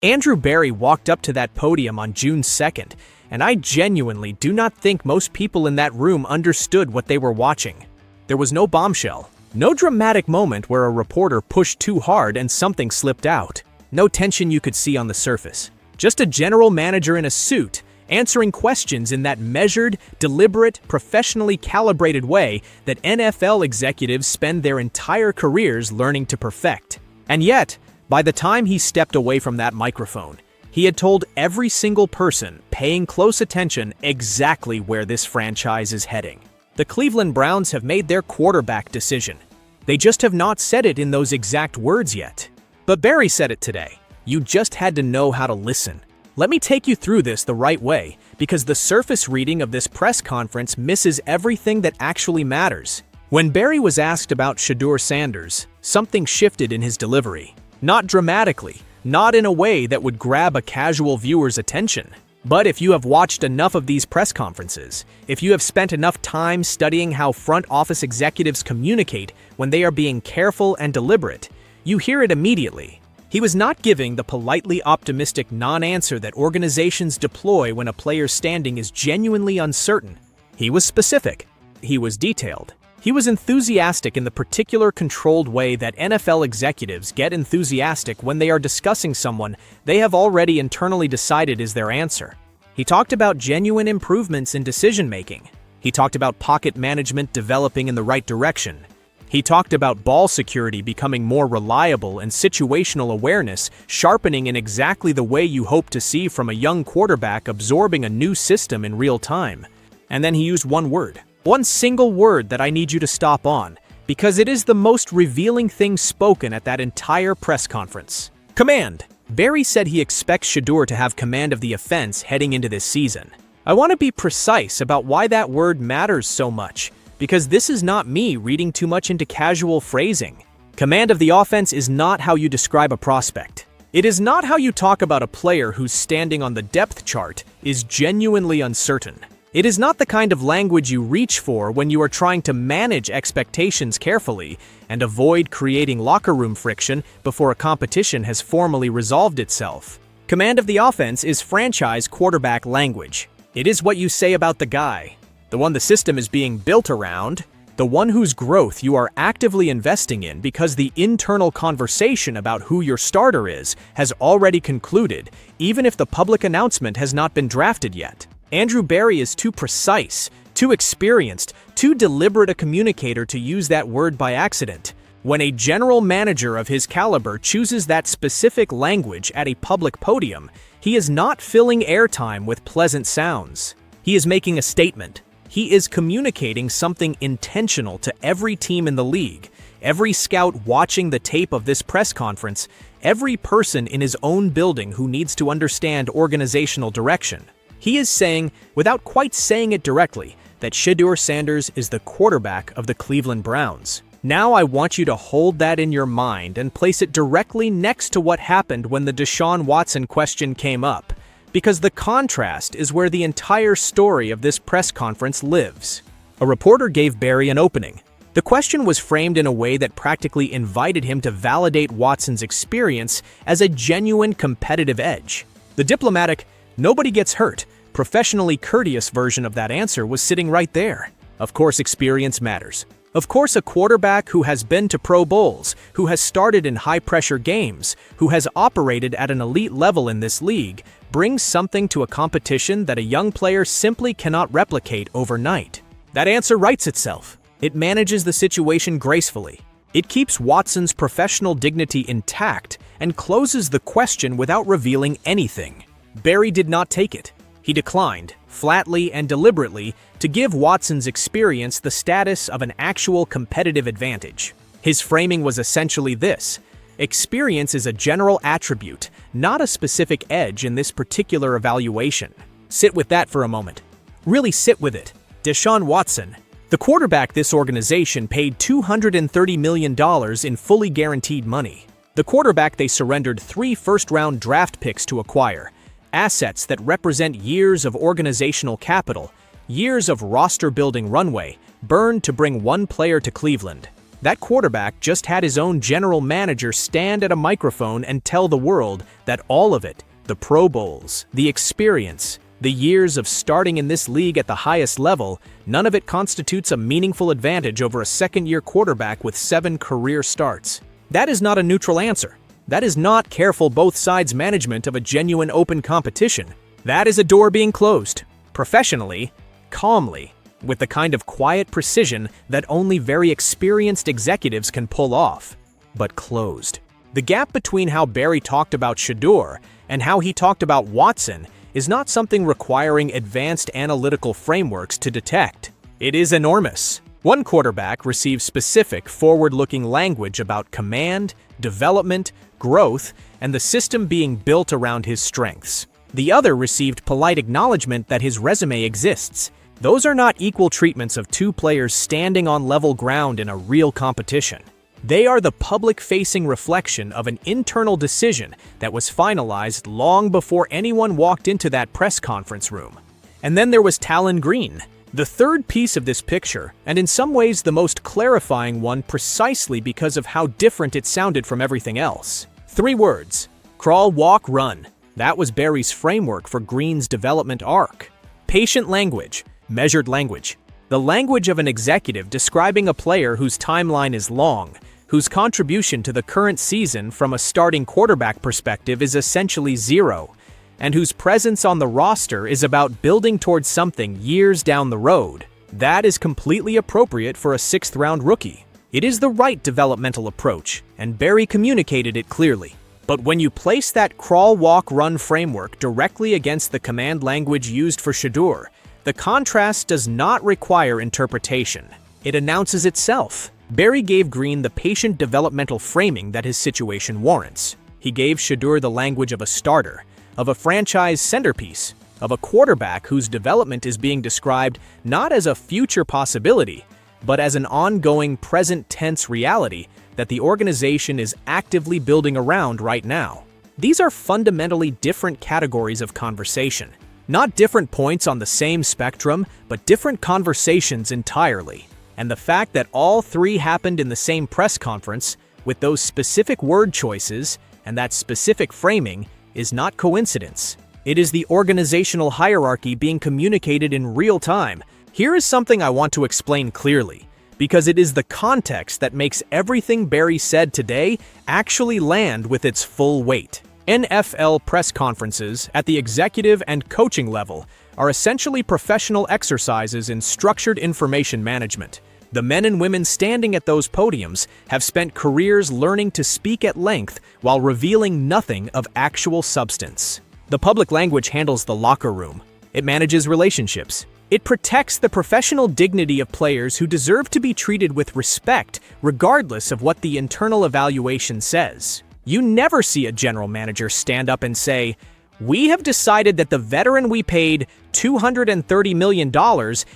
Andrew Berry walked up to that podium on June 2nd, and I genuinely do not think most people in that room understood what they were watching. There was no bombshell, no dramatic moment where a reporter pushed too hard and something slipped out. No tension you could see on the surface. Just a general manager in a suit answering questions in that measured, deliberate, professionally calibrated way that NFL executives spend their entire careers learning to perfect. And yet, by the time he stepped away from that microphone, he had told every single person paying close attention exactly where this franchise is heading. The Cleveland Browns have made their quarterback decision. They just have not said it in those exact words yet. But Berry said it today. You just had to know how to listen. Let me take you through this the right way, because the surface reading of this press conference misses everything that actually matters. When Berry was asked about Shedeur Sanders, something shifted in his delivery. Not dramatically, not in a way that would grab a casual viewer's attention. But if you have watched enough of these press conferences, if you have spent enough time studying how front office executives communicate when they are being careful and deliberate, you hear it immediately. He was not giving the politely optimistic non-answer that organizations deploy when a player's standing is genuinely uncertain. He was specific. He was detailed. He was enthusiastic in the particular controlled way that NFL executives get enthusiastic when they are discussing someone they have already internally decided is their answer. He talked about genuine improvements in decision-making. He talked about pocket management developing in the right direction. He talked about ball security becoming more reliable and situational awareness sharpening in exactly the way you hope to see from a young quarterback absorbing a new system in real time. And then he used one word. One single word that I need you to stop on, because it is the most revealing thing spoken at that entire press conference. Command. Berry said he expects Shedeur to have command of the offense heading into this season. I want to be precise about why that word matters so much, because this is not me reading too much into casual phrasing. Command of the offense is not how you describe a prospect. It is not how you talk about a player whose standing on the depth chart is genuinely uncertain. It is not the kind of language you reach for when you are trying to manage expectations carefully and avoid creating locker room friction before a competition has formally resolved itself. Command of the offense is franchise quarterback language. It is what you say about the guy, the one the system is being built around, the one whose growth you are actively investing in because the internal conversation about who your starter is has already concluded, even if the public announcement has not been drafted yet. Andrew Berry is too precise, too experienced, too deliberate a communicator to use that word by accident. When a general manager of his caliber chooses that specific language at a public podium, he is not filling airtime with pleasant sounds. He is making a statement. He is communicating something intentional to every team in the league, every scout watching the tape of this press conference, every person in his own building who needs to understand organizational direction. He is saying, without quite saying it directly, that Shedeur Sanders is the quarterback of the Cleveland Browns. Now I want you to hold that in your mind and place it directly next to what happened when the DeshaunWatson question came up, because the contrast is where the entire story of this press conference lives. A reporter gave Berry an opening. The question was framed in a way that practically invited him to validate Watson's experience as a genuine competitive edge. The diplomatic, nobody gets hurt, professionally courteous version of that answer was sitting right there. Of course, experience matters. Of course, a quarterback who has been to Pro Bowls, who has started in high-pressure games, who has operated at an elite level in this league, brings something to a competition that a young player simply cannot replicate overnight. That answer writes itself. It manages the situation gracefully. It keeps Watson's professional dignity intact and closes the question without revealing anything. Berry did not take it. He declined, flatly and deliberately, to give Watson's experience the status of an actual competitive advantage. His framing was essentially this: experience is a general attribute, not a specific edge in this particular evaluation. Sit with that for a moment. Really sit with it. Deshaun Watson, the quarterback this organization paid $230 million in fully guaranteed money. The quarterback they surrendered 3 first-round draft picks to acquire. Assets that represent years of organizational capital, years of roster-building runway, burned to bring one player to Cleveland. That quarterback just had his own general manager stand at a microphone and tell the world that all of it, the Pro Bowls, the experience, the years of starting in this league at the highest level, none of it constitutes a meaningful advantage over a second-year quarterback with 7 career starts. That is not a neutral answer. That is not careful both sides management of a genuine open competition. That is a door being closed, professionally, calmly, with the kind of quiet precision that only very experienced executives can pull off, but closed. The gap between how Barry talked about Shedeur and how he talked about Watson is not something requiring advanced analytical frameworks to detect. It is enormous. One quarterback received specific, forward-looking language about command, development, growth, and the system being built around his strengths. The other received polite acknowledgement that his resume exists. Those are not equal treatments of 2 players standing on level ground in a real competition. They are the public-facing reflection of an internal decision that was finalized long before anyone walked into that press conference room. And then there was Talon Green, the third piece of this picture, and in some ways the most clarifying one precisely because of how different it sounded from everything else. 3 words: crawl, walk, run. That was Barry's framework for Green's development arc. Patient language, measured language. The language of an executive describing a player whose timeline is long, whose contribution to the current season from a starting quarterback perspective is essentially 0, and whose presence on the roster is about building towards something years down the road. That is completely appropriate for a 6th-round rookie. It is the right developmental approach, and Barry communicated it clearly. But when you place that crawl, walk, run framework directly against the command language used for Shedeur, the contrast does not require interpretation. It announces itself. Barry gave Green the patient developmental framing that his situation warrants. He gave Shedeur the language of a starter, of a franchise centerpiece, of a quarterback whose development is being described not as a future possibility, but as an ongoing present tense reality that the organization is actively building around right now. These are fundamentally different categories of conversation. Not different points on the same spectrum, but different conversations entirely. And the fact that all 3 happened in the same press conference, with those specific word choices and that specific framing, is not coincidence. It is the organizational hierarchy being communicated in real time. Here is something I want to explain clearly, because it is the context that makes everything Barry said today actually land with its full weight. NFL press conferences at the executive and coaching level are essentially professional exercises in structured information management. The men and women standing at those podiums have spent careers learning to speak at length while revealing nothing of actual substance. The public language handles the locker room. It manages relationships. It protects the professional dignity of players who deserve to be treated with respect regardless of what the internal evaluation says. You never see a general manager stand up and say, "We have decided that the veteran we paid $230 million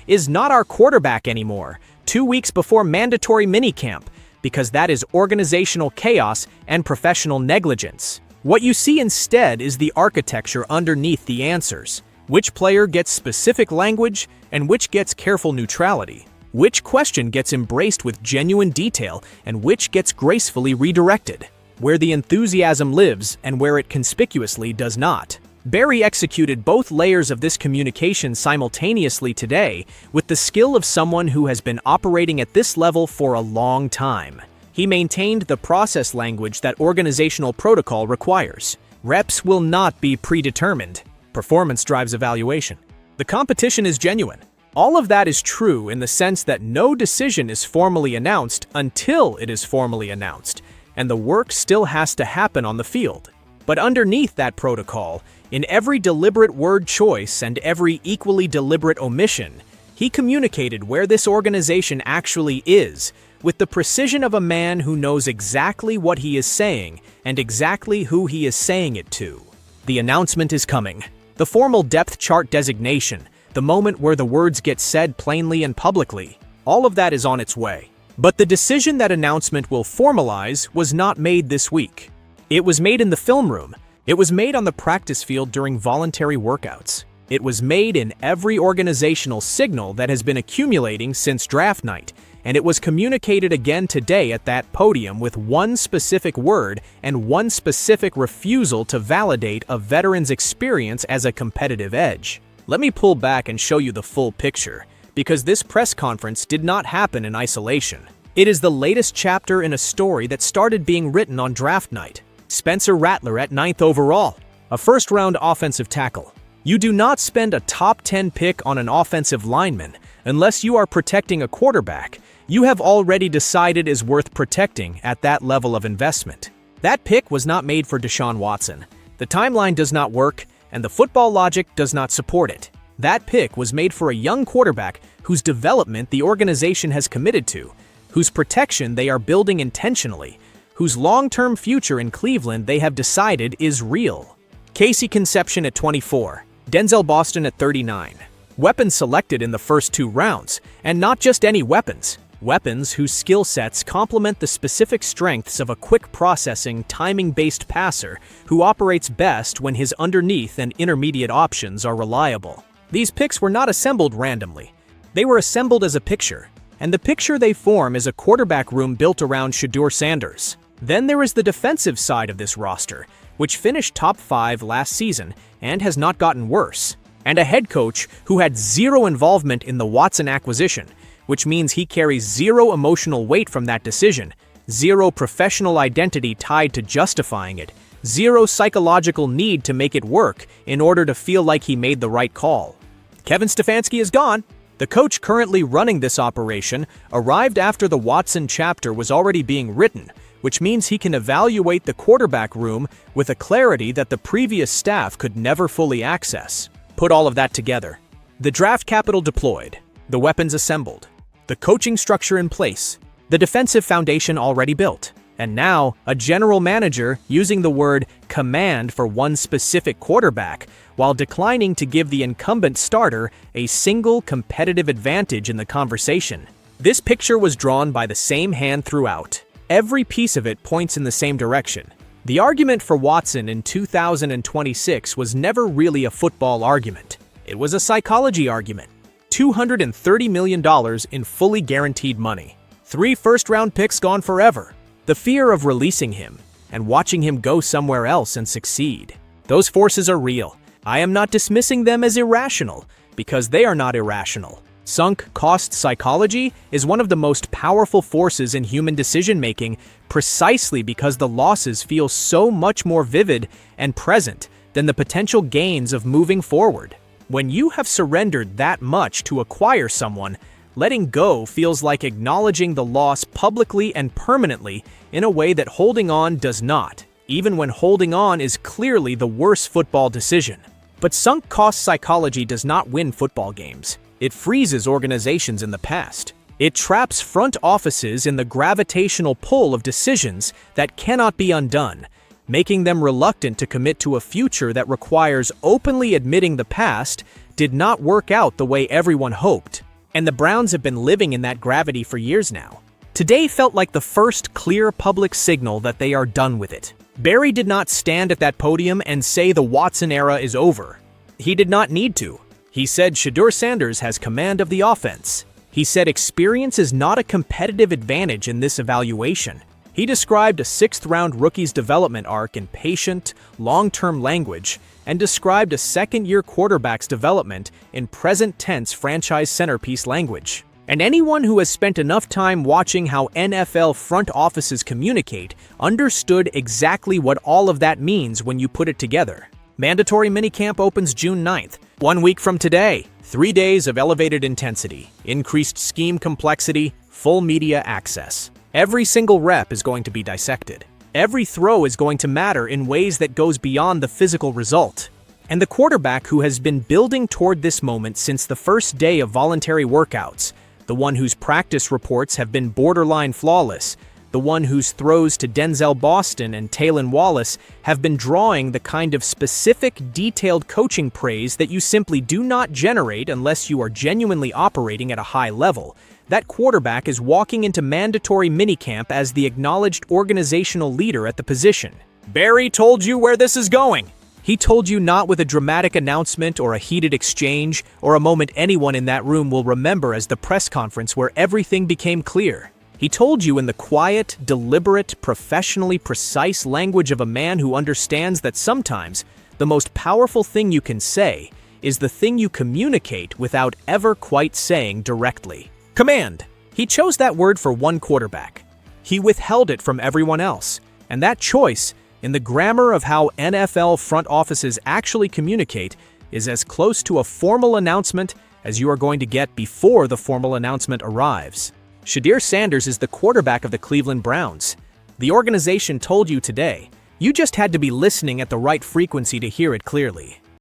is not our quarterback anymore, 2 weeks before mandatory minicamp," because that is organizational chaos and professional negligence. What you see instead is the architecture underneath the answers. Which player gets specific language and which gets careful neutrality? Which question gets embraced with genuine detail and which gets gracefully redirected? Where the enthusiasm lives and where it conspicuously does not. Barry executed both layers of this communication simultaneously today with the skill of someone who has been operating at this level for a long time. He maintained the process language that organizational protocol requires. Reps will not be predetermined. Performance drives evaluation. The competition is genuine. All of that is true in the sense that no decision is formally announced until it is formally announced, and the work still has to happen on the field. But underneath that protocol, in every deliberate word choice and every equally deliberate omission, he communicated where this organization actually is, with the precision of a man who knows exactly what he is saying and exactly who he is saying it to. The announcement is coming. The formal depth chart designation, the moment where the words get said plainly and publicly, all of that is on its way. But the decision that announcement will formalize was not made this week. It was made in the film room. It was made on the practice field during voluntary workouts. It was made in every organizational signal that has been accumulating since draft night, and it was communicated again today at that podium with one specific word and one specific refusal to validate a veteran's experience as a competitive edge. Let me pull back and show you the full picture, because this press conference did not happen in isolation. It is the latest chapter in a story that started being written on draft night. Spencer Rattler at 9th overall, a first-round offensive tackle. You do not spend a top 10 pick on an offensive lineman unless you are protecting a quarterback you have already decided is worth protecting at that level of investment. That pick was not made for Deshaun Watson. The timeline does not work, and the football logic does not support it. That pick was made for a young quarterback whose development the organization has committed to, whose protection they are building intentionally, whose long-term future in Cleveland they have decided is real. Casey Conception at 24, Denzel Boston at 39. Weapons selected in the first 2 rounds, and not just any weapons. Weapons whose skill sets complement the specific strengths of a quick-processing, timing-based passer who operates best when his underneath and intermediate options are reliable. These picks were not assembled randomly. They were assembled as a picture, and the picture they form is a quarterback room built around Shedeur Sanders. Then there is the defensive side of this roster, which finished top 5 last season and has not gotten worse, and a head coach who had zero involvement in the Watson acquisition, which means he carries zero emotional weight from that decision, zero professional identity tied to justifying it, zero psychological need to make it work in order to feel like he made the right call. Kevin Stefanski is gone. The coach currently running this operation arrived after the Watson chapter was already being written, which means he can evaluate the quarterback room with a clarity that the previous staff could never fully access. Put all of that together. The draft capital deployed, the weapons assembled, the coaching structure in place, the defensive foundation already built, and now a general manager using the word command for one specific quarterback while declining to give the incumbent starter a single competitive advantage in the conversation. This picture was drawn by the same hand throughout. Every piece of it points in the same direction. The argument for Watson in 2026 was never really a football argument. It was a psychology argument. $230 million in fully guaranteed money. 3 first-round picks gone forever. The fear of releasing him and watching him go somewhere else and succeed. Those forces are real. I am not dismissing them as irrational, because they are not irrational. Sunk cost psychology is one of the most powerful forces in human decision-making precisely because the losses feel so much more vivid and present than the potential gains of moving forward. When you have surrendered that much to acquire someone, letting go feels like acknowledging the loss publicly and permanently in a way that holding on does not, even when holding on is clearly the worst football decision. But sunk cost psychology does not win football games. It freezes organizations in the past. It traps front offices in the gravitational pull of decisions that cannot be undone, making them reluctant to commit to a future that requires openly admitting the past did not work out the way everyone hoped. And the Browns have been living in that gravity for years now. Today felt like the first clear public signal that they are done with it. Barry did not stand at that podium and say the Watson era is over. He did not need to. He said Shedeur Sanders has command of the offense. He said experience is not a competitive advantage in this evaluation. He described a 6th-round rookie's development arc in patient, long-term language, and described a second-year quarterback's development in present-tense franchise centerpiece language. And anyone who has spent enough time watching how NFL front offices communicate understood exactly what all of that means when you put it together. Mandatory minicamp opens June 9th, 1 week from today. 3 days of elevated intensity, increased scheme complexity, full media access. Every single rep is going to be dissected. Every throw is going to matter in ways that goes beyond the physical result. And the quarterback who has been building toward this moment since the first day of voluntary workouts, the one whose practice reports have been borderline flawless, the one whose throws to Denzel Boston and Taylon Wallace have been drawing the kind of specific, detailed coaching praise that you simply do not generate unless you are genuinely operating at a high level. That quarterback is walking into mandatory minicamp as the acknowledged organizational leader at the position. Barry told you where this is going. He told you not with a dramatic announcement or a heated exchange or a moment anyone in that room will remember as the press conference where everything became clear. He told you in the quiet, deliberate, professionally precise language of a man who understands that sometimes the most powerful thing you can say is the thing you communicate without ever quite saying directly. Command. He chose that word for one quarterback. He withheld it from everyone else, and that choice, in the grammar of how NFL front offices actually communicate, is as close to a formal announcement as you are going to get before the formal announcement arrives. Shedeur Sanders is the quarterback of the Cleveland Browns. The organization told you today. You just had to be listening at the right frequency to hear it clearly.